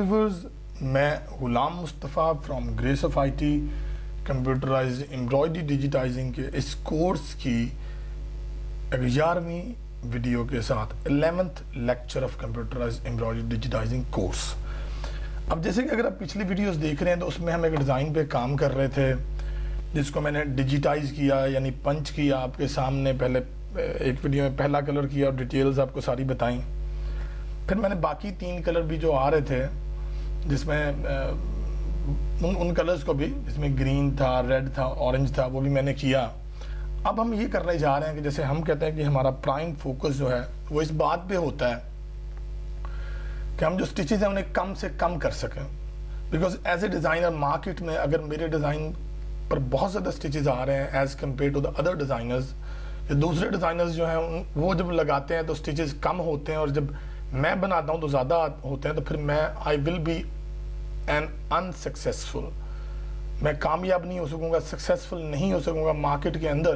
Viewers, मैं Ghulam Mustafa from Grace of IT computerized embroidery digitizing के इस कोर्स की 11वीं वीडियो के साथ 11th lecture of computerized embroidery digitizing course. अब जैसे कि अगर आप पिछली वीडियोस देख रहे हैं तो उसमें हम एक डिज़ाइन पे काम कर रहे थे जिसको मैंने डिजिटाइज किया यानी पंच किया आपके सामने। पहले एक वीडियो में पहला कलर किया और डिटेल्स आपको सारी बताई। फिर मैंने बाकी 3 कलर भी जो आ रहे थे जिसमें उन कलर्स को भी, जिसमें ग्रीन था, रेड था, ऑरेंज था, वो भी मैंने किया। अब हम ये करने जा रहे हैं कि जैसे हम कहते हैं कि हमारा प्राइम फोकस जो है वो इस बात पे होता है कि हम जो स्टिचेस हैं उन्हें कम से कम कर सकें। Because as a designer market में अगर मेरे डिज़ाइन पर बहुत ज़्यादा स्टिचेस आ रहे हैं as compare to the other designers, या दूसरे डिज़ाइनर्स जो हैं वो जब लगाते हैं तो स्टिचेस कम होते हैं और जब मैं बनाता हूँ तो ज़्यादा होते हैं, तो फिर I will be an unsuccessful. मैं कामयाब नहीं हो सकूँगा, सक्सेसफुल नहीं हो सकूँगा मार्केट के अंदर।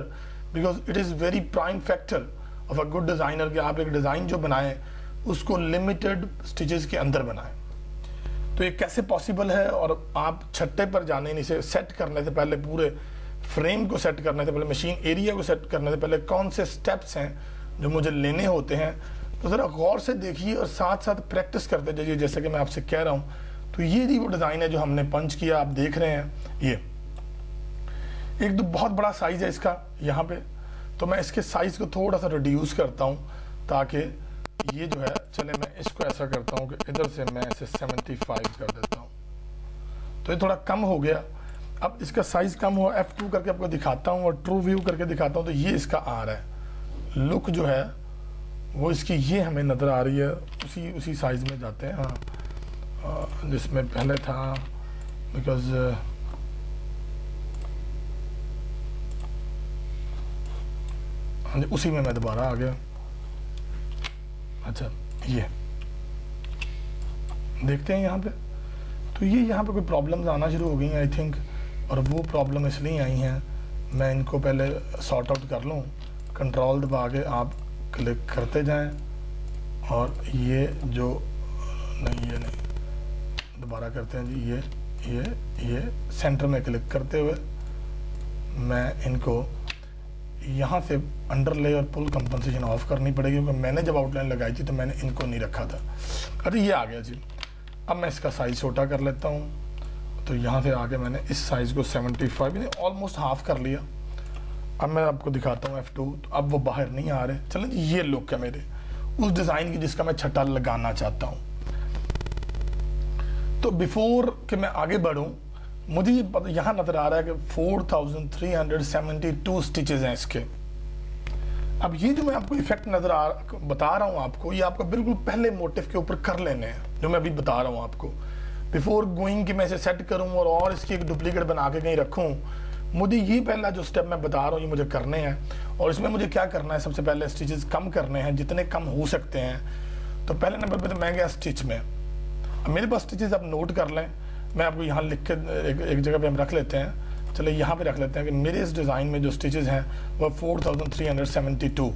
Because it is very prime factor of a good designer कि आप एक डिज़ाइन जो बनाएं उसको लिमिटेड स्टिचेस के अंदर बनाएं। तो ये कैसे पॉसिबल है, और आप छट्टे पर जाने इसे सेट करने से पहले, पूरे फ्रेम को सेट करने से पहले, मशीन एरिया को सेट करने से पहले कौन से स्टेप्स हैं जो मुझे लेने होते हैं, तो ज़रा गौर से देखिए और साथ साथ प्रैक्टिस करते जाइए जैसे कि मैं आपसे कह रहा हूँ। तो ये जी वो डिज़ाइन है जो हमने पंच किया, आप देख रहे हैं। ये एक तो बहुत बड़ा साइज़ है इसका यहाँ पे, तो मैं इसके साइज़ को थोड़ा सा रिड्यूस करता हूँ ताकि ये जो है, चले मैं इसको ऐसा करता हूँ कि इधर से मैं इसे 75 कर देता हूँ, तो ये थोड़ा कम हो गया। अब इसका साइज़ कम हुआ, F2 करके आपको दिखाता हूँ और ट्रू व्यू करके दिखाता हूँ, तो ये इसका आ रहा है। लुक जो है वो इसकी ये हमें नज़र आ रही है, उसी साइज़ में जाते हैं। हाँ, जिसमें पहले था, बिकॉज हाँ जी उसी में मैं दोबारा आ गया। अच्छा, ये देखते हैं यहाँ पे, तो ये यहाँ पे कोई प्रॉब्लम्स आना शुरू हो गई हैं आई थिंक, और वो प्रॉब्लम इसलिए आई हैं, मैं इनको पहले सॉर्ट आउट कर लूँ। कंट्रोल दबा के आप क्लिक करते जाएं, और ये जो नहीं, ये नहीं, दोबारा करते हैं जी। ये सेंटर में क्लिक करते हुए मैं इनको यहाँ से अंडरले और पुल कंपनसेशन ऑफ करनी पड़ेगी, क्योंकि मैंने जब आउटलाइन लगाई थी तो मैंने इनको नहीं रखा था। अरे ये आ गया जी। अब मैं इसका साइज़ छोटा कर लेता हूँ, तो यहाँ से आके मैंने इस साइज़ को 75 यानी ऑलमोस्ट हाफ कर लिया। अब मैं आपको दिखाता हूँ F2, तो अब वो बाहर नहीं आ रहे। चलें जी, ये लुक है मेरे उस डिज़ाइन की जिसका मैं छट्टा लगाना चाहता हूँ। तो बिफोर कि मैं आगे बढ़ूँ, मुझे यहाँ नज़र आ रहा है कि 4372 स्टिचेस हैं इसके। अब ये जो मैं आपको इफेक्ट बता रहा हूँ आपको, ये आपको बिल्कुल पहले मोटिव के ऊपर कर लेने हैं जो मैं अभी बता रहा हूँ आपको। बिफोर गोइंग कि मैं इसे सेट करूँ और इसकी एक डुप्लीकेट बना के कहीं रखूँ, मुझे ये पहला जो स्टेप मैं बता रहा हूँ ये मुझे करने हैं। और इसमें मुझे क्या करना है, सबसे पहले स्टिचेस कम करने हैं जितने कम हो सकते हैं। तो पहले नंबर पे तो मैं गया स्टिच में। अब मेरे पास स्टिचेस आप नोट कर लें, मैं आपको यहाँ लिख के एक जगह पे हम रख लेते हैं। चलिए यहाँ पे रख लेते हैं कि मेरे इस डिज़ाइन में जो स्टिचेस हैं वो 4372।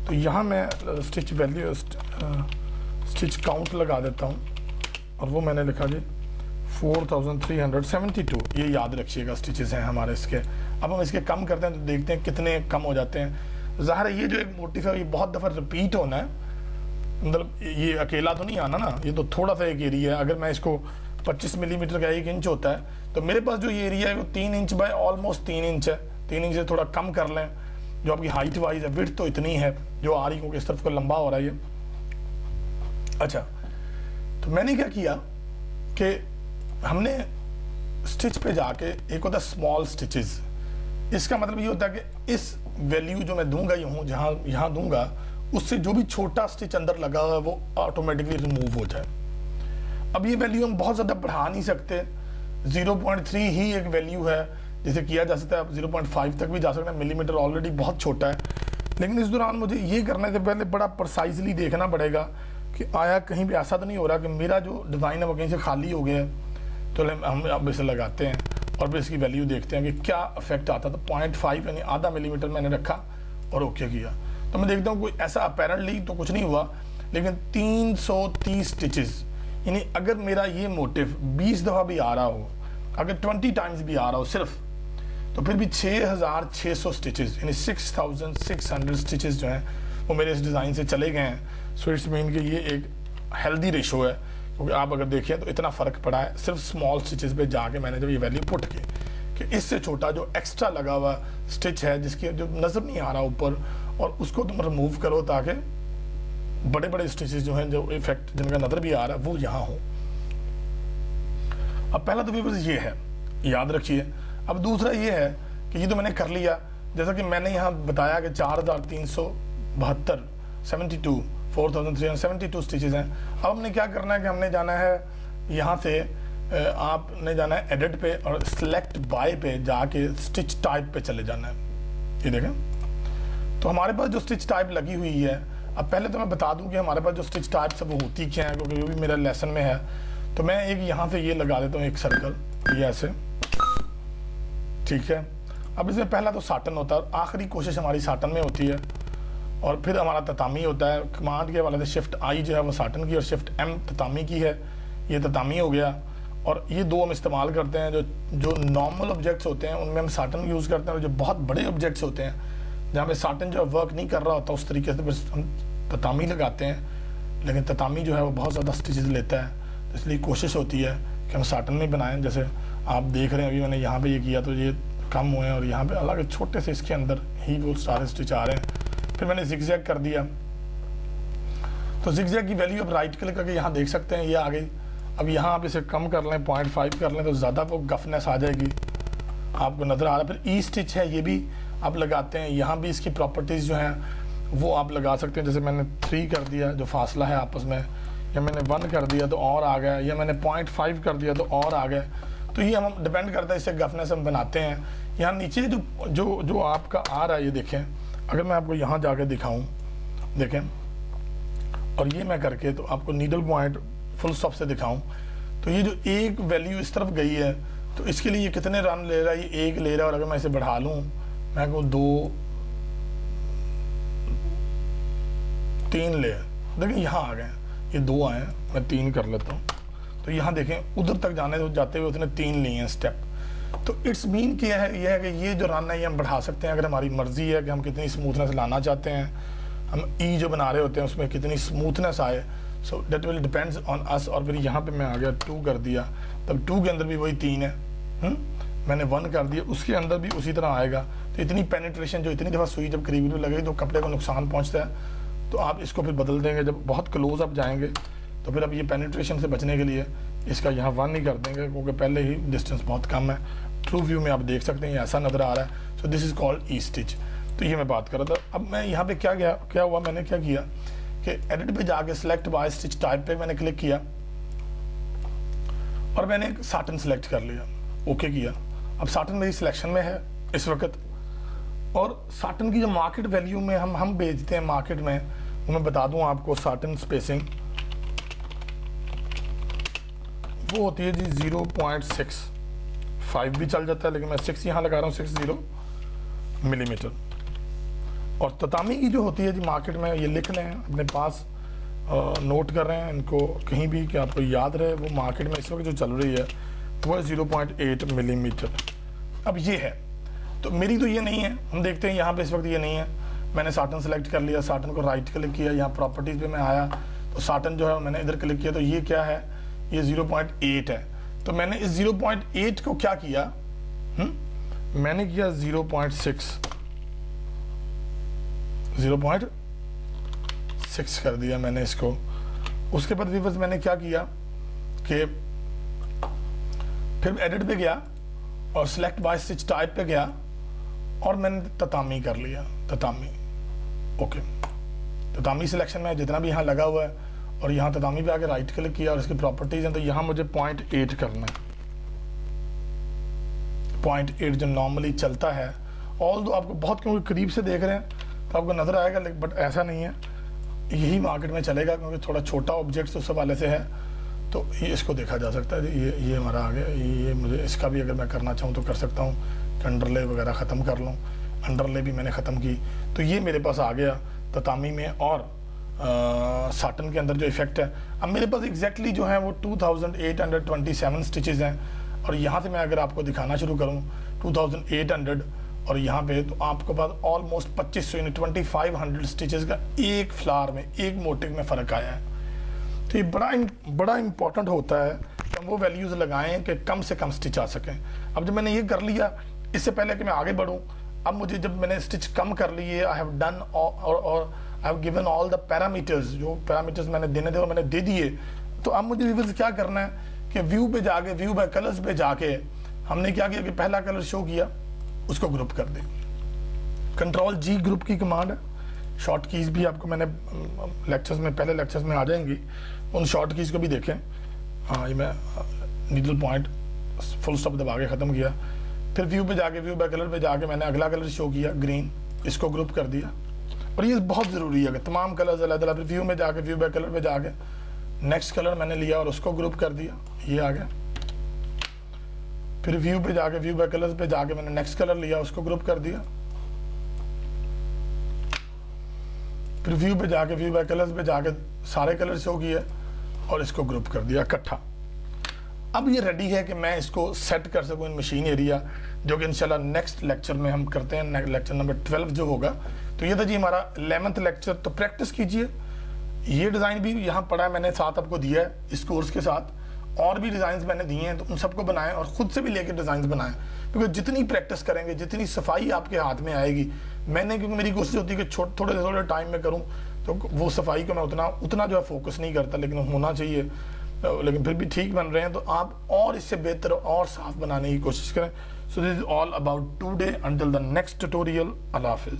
तो यहाँ मैं स्टिच वैल्यू स्टिच काउंट लगा देता हूँ, और वो मैंने लिखा जी 4372। ये याद रखिएगा स्टिचेस हैं हमारे इसके। अब हम इसके कम करते हैं तो देखते हैं कितने कम हो जाते हैं। ज़ाहिर है ये जो एक मोटिव है ये बहुत दफ़ा रिपीट होना है, मतलब ये अकेला तो नहीं आना ना, ये तो थोड़ा सा एक एरिया है। अगर मैं इसको 25 मिलीमीटर का 1 इंच होता है, तो मेरे पास जो ये एरिया है वो 3 इंच बाय ऑलमोस्ट 3 इंच है। 3 इंच से थोड़ा कम कर लें जो आपकी हाइट वाइज है। विड्थ तो इतनी है जो आ रही, क्योंकि इस तरफ को लंबा हो रहा है ये। अच्छा, तो मैंने क्या किया कि हमने स्टिच पे जाके, एक होता है स्मॉल स्टिचेस। इसका मतलब ये होता है कि इस वैल्यू जो मैं दूंगा यहाँ दूंगा, उससे जो भी छोटा स्टिच अंदर लगा हुआ है वो ऑटोमेटिकली रिमूव हो जाए। अब ये वैल्यू हम बहुत ज़्यादा बढ़ा नहीं सकते, 0.3 ही एक वैल्यू है जिसे किया जा सकता है। आप 0.5 तक भी जा सकते हैं, मिलीमीटर ऑलरेडी बहुत छोटा है। लेकिन इस दौरान मुझे ये करने से पहले बड़ा प्रिसाइजली देखना पड़ेगा कि आया कहीं भी ऐसा तो नहीं हो रहा कि मेरा जो डिज़ाइन है वो कहीं से खाली हो गया है। तो हम अब इसे लगाते हैं और फिर इसकी वैल्यू देखते हैं कि क्या इफेक्ट आता। तो 0.5 यानी आधा मिलीमीटर मैंने रखा और ओके किया। तो मैं देखता हूँ कोई ऐसा अपेरेंटली तो कुछ नहीं हुआ, लेकिन 330 स्टिचेस यानी अगर मेरा ये मोटिव 20 दफ़ा भी आ रहा हो, अगर 20 टाइम्स भी आ रहा हो सिर्फ, तो फिर भी 6600 स्टिचेस यानी 6600 स्टिचेस जो हैं वो मेरे इस डिज़ाइन से चले गए हैं। सो इट्स मीन कि ये एक हेल्दी रेशो है, क्योंकि आप अगर देखें तो इतना फ़र्क पड़ा है सिर्फ स्मॉल स्टिचेस पे जाके मैंने जब ये वैल्यू पुट की कि इससे छोटा जो एक्स्ट्रा लगा हुआ स्टिच है जिसकी जो नज़र नहीं आ रहा ऊपर, और उसको तुम रिमूव करो ताकि बड़े बड़े स्टिचेस जो हैं, जो इफेक्ट जिनका नज़र भी आ रहा है वो यहाँ हो। अब पहला तो व्यूअर्स ये है, याद रखिए। अब दूसरा ये है कि ये तो मैंने कर लिया, जैसा कि मैंने यहाँ बताया कि 4372 4372 स्टिचेस हैं। अब हमने क्या करना है कि हमने जाना है यहाँ से, आपने जाना है एडिट पे और सिलेक्ट बाय पे जाके स्टिच टाइप पे चले जाना है। ये देखें, तो हमारे पास जो स्टिच टाइप लगी हुई है, अब पहले तो मैं बता दूं कि हमारे पास जो स्टिच टाइप्स है वो होती क्या है, क्योंकि वो भी मेरा लेसन में है। तो मैं एक यहाँ से ये लगा देता हूँ एक सर्कल, ये ऐसे, ठीक है। अब इसमें पहला तो साटन होता है, आखिरी कोशिश हमारी साटन में होती है, और फिर हमारा ततामी होता है। कमांड के वाले से शिफ्ट आई जो है वो साटन की और शिफ्ट एम ततामी की है, ये ततामी हो गया। और ये दो हम इस्तेमाल करते हैं, जो नॉर्मल ऑब्जेक्ट्स होते हैं उनमें हम साटन यूज़ करते हैं, और जो बहुत बड़े ऑब्जेक्ट्स होते हैं जहाँ पे साटन जो वर्क नहीं कर रहा होता उस तरीके से बस हम ततामी लगाते हैं। लेकिन ततामी जो है वो बहुत ज़्यादा स्टिचेस लेता है, तो इसलिए कोशिश होती है कि हम साटन में बनाएं। जैसे आप देख रहे हैं अभी मैंने यहाँ पे ये किया तो ये कम हुए हैं, और यहाँ पे अलग छोटे से इसके अंदर ही वो सारे स्टिच आ रहे हैं। फिर मैंने जिगजैग कर दिया, तो जिगजैग की वैल्यू अब राइट क्लिक करके यहाँ देख सकते हैं ये आ गई। अब यहाँ आप इसे कम कर लें, 0.5 कर लें, तो ज़्यादा वो गफनेस आ जाएगी, आपको नज़र आ रहा है। फिर ई स्टिच है, ये भी आप लगाते हैं, यहाँ भी इसकी प्रॉपर्टीज़ जो हैं वो आप लगा सकते हैं। जैसे मैंने 3 कर दिया जो फासला है आपस में, या मैंने 1 कर दिया तो और आ गया, या मैंने 0.5 कर दिया तो और आ गया। तो ये हम डिपेंड करता है, इससे गफनेस हम बनाते हैं। यहाँ नीचे जो आपका आ रहा है, ये देखें, अगर मैं आपको यहाँ जाके दिखाऊँ, देखें, और ये मैं करके तो आपको नीडल पॉइंट फुल स्टॉप से दिखाऊं, तो ये जो एक वैल्यू इस तरफ गई है, तो इसके लिए ये कितने रन ले रहा है, ये 1 ले रहा है। और अगर मैं इसे बढ़ा लूँ, मैं को 2 3 ले, देखिए यहाँ आ गए, ये 2 आए, मैं 3 कर लेता हूँ। तो यहाँ देखें उधर तक जाते हुए उसने 3 लिए हैं स्टेप। तो इट्स मीन क्या है, ये है कि ये जो रन है ये हम बढ़ा सकते हैं, अगर हमारी मर्जी है कि हम कितनी स्मूथनेस लाना चाहते हैं, हम ई जो बना रहे होते हैं उसमें कितनी स्मूथनेस आए। So that will depends on us. और फिर यहाँ पे मैं आ गया 2 कर दिया, तब 2 के अंदर भी वही 3 है, मैंने 1 कर दिया, उसके अंदर भी उसी तरह आएगा। तो इतनी पेनिट्रेशन, जो इतनी दफ़ा सुई जब करीब लगेगी तो कपड़े को नुकसान पहुँचता है, तो आप इसको फिर बदल देंगे। जब बहुत क्लोज आप जाएंगे तो फिर अब ये पेनिट्रेशन से बचने के लिए इसका यहाँ 1 ही कर देंगे, क्योंकि पहले ही डिस्टेंस बहुत कम है। ट्रू व्यू में आप देख सकते हैं ये ऐसा नज़र आ रहा है। So this is called E stitch. तो ये मैं बात कर रहा था। अब मैं यहाँ पे क्या हुआ, मैंने क्या किया कि एडिट पे जाके सिलेक्ट बाय स्टिच टाइप पे मैंने क्लिक किया, और मैंने एक साटन सेलेक्ट कर लिया, ओके किया। अब साटन मेरी सिलेक्शन में है इस वक्त, और साटन की जो मार्केट वैल्यू में हम बेचते हैं मार्केट में, वो मैं बता दूं आपको, साटन स्पेसिंग वो होती है जी 0.65 भी चल जाता है, लेकिन मैं 6 यहाँ लगा रहा हूँ, 60 मिलीमीटर। और ततामी की जो होती है जी मार्केट में, ये लिख लें अपने पास, नोट कर रहे हैं इनको कहीं भी कि आपको याद रहे, वो मार्केट में इस वक्त जो चल रही है वो है 0.8 मिलीमीटर। अब ये है, तो मेरी तो ये नहीं है, हम देखते हैं यहाँ पे इस वक्त ये नहीं है। मैंने साटन सेलेक्ट कर लिया, साटन को राइट क्लिक किया, यहाँ प्रॉपर्टीज़ पे मैं आया, तो साटन जो है मैंने इधर क्लिक किया, तो ये क्या है, ये 0.8 है। तो मैंने इस 0.8 को क्या किया, मैंने किया 0.6 कर दिया मैंने इसको। उसके बाद व्यूअर्स मैंने क्या किया कि फिर एडिट पे गया और सिलेक्ट बाय स्टिच टाइप पे गया, और मैंने ततामी कर लिया, ततामी, ओके। ततामी सिलेक्शन में जितना भी यहाँ लगा हुआ है, और यहाँ ततामी पे आके राइट क्लिक किया, और इसकी प्रॉपर्टीज हैं, तो यहाँ मुझे 0.8 करना है। 0.8 जो नॉर्मली चलता है, ऑल दो आपको बहुत, क्योंकि करीब से देख रहे हैं तो आपको नज़र आएगा, लेकिन बट ऐसा नहीं है, यही मार्केट में चलेगा, क्योंकि थोड़ा छोटा ऑब्जेक्ट उस हवाले से है। तो ये इसको देखा जा सकता है, ये हमारा आ गया, ये मुझे इसका भी अगर मैं करना चाहूँ तो कर सकता हूँ, कि अंडरले वगैरह ख़त्म कर लूँ, अंडरले भी मैंने ख़त्म की, तो ये मेरे पास आ गया ततामी में। और साटन के अंदर जो इफेक्ट है। अब मेरे पास एग्जैक्टली जो है वो 2827 स्टिचेस हैं, और यहाँ से मैं अगर आपको दिखाना शुरू करूँ 2800 और यहाँ पे, तो आपको पास ऑलमोस्ट 2500 यानी 2500 स्टिचेस का एक फ्लावर में, एक मोटिव में फ़र्क आया है। तो ये बड़ा इंपॉर्टेंट होता है कि हम वो वैल्यूज़ लगाएं कि कम से कम स्टिच आ सकें। अब जब मैंने ये कर लिया, इससे पहले कि मैं आगे बढ़ूँ, अब मुझे जब मैंने स्टिच कम कर लिए, आई हैव डन और I have given all the parameters, जो पैरामीटर्स मैंने देने थे वो मैंने दे दिए। तो अब मुझे व्यूअर्स क्या करना है कि व्यू पे जाके, व्यू बाय कलर्स पे जाके हमने क्या किया कि पहला कलर शो किया, उसको ग्रुप कर दे। कंट्रोल जी ग्रुप की कमांड है। शॉर्ट कीज़ भी आपको मैंने लेक्चर्स में, पहले लेक्चर्स में आ जाएंगी, उन शॉर्ट कीज़ को भी देखें। हाँ, ये मैं नीडल पॉइंट फुल स्टॉप दबा के ख़त्म किया। फिर व्यू पे जाके, व्यू बाय कलर पे जाके मैंने अगला कलर शो किया, ग्रीन, इसको ग्रुप कर दिया। और ये बहुत ज़रूरी है कि तमाम कलर्स अलग-अलग, व्यू में जाके, व्यू बाय कलर पे जाके नेक्स्ट कलर मैंने लिया और उसको ग्रुप कर दिया, ये आ गया। फिर व्यू पे जाके, व्यू बाय कलर्स पे जाके मैंने नेक्स्ट कलर लिया, उसको ग्रुप कर दिया। फिर व्यू पे जाके, व्यू बाय कलर्स पे जाके सारे कलर शो किए और इसको ग्रुप कर दिया इकट्ठा। अब ये रेडी है कि मैं इसको सेट कर सकूं इन मशीन एरिया, जो कि इंशाल्लाह नेक्स्ट लेक्चर में हम करते हैं, लेक्चर नंबर 12 जो होगा। तो ये था जी हमारा 11th लेक्चर। तो प्रैक्टिस कीजिए। ये डिज़ाइन भी यहाँ पड़ा है, मैंने साथ आपको दिया है इस कोर्स के साथ, और भी डिज़ाइंस मैंने दिए हैं, तो उन सबको बनाएं और ख़ुद से भी लेकर डिज़ाइंस बनाएं। क्योंकि जितनी प्रैक्टिस करेंगे, जितनी सफाई आपके हाथ में आएगी, क्योंकि मेरी कोशिश होती है कि थोड़े टाइम में करूँ, तो वो सफाई को मैं उतना जो है फोकस नहीं करता, लेकिन होना चाहिए, लेकिन फिर भी ठीक बन रहे हैं। तो आप और इससे बेहतर और साफ बनाने की कोशिश करें। So this is all about today, until the next tutorial. अल्लाह हाफिज़।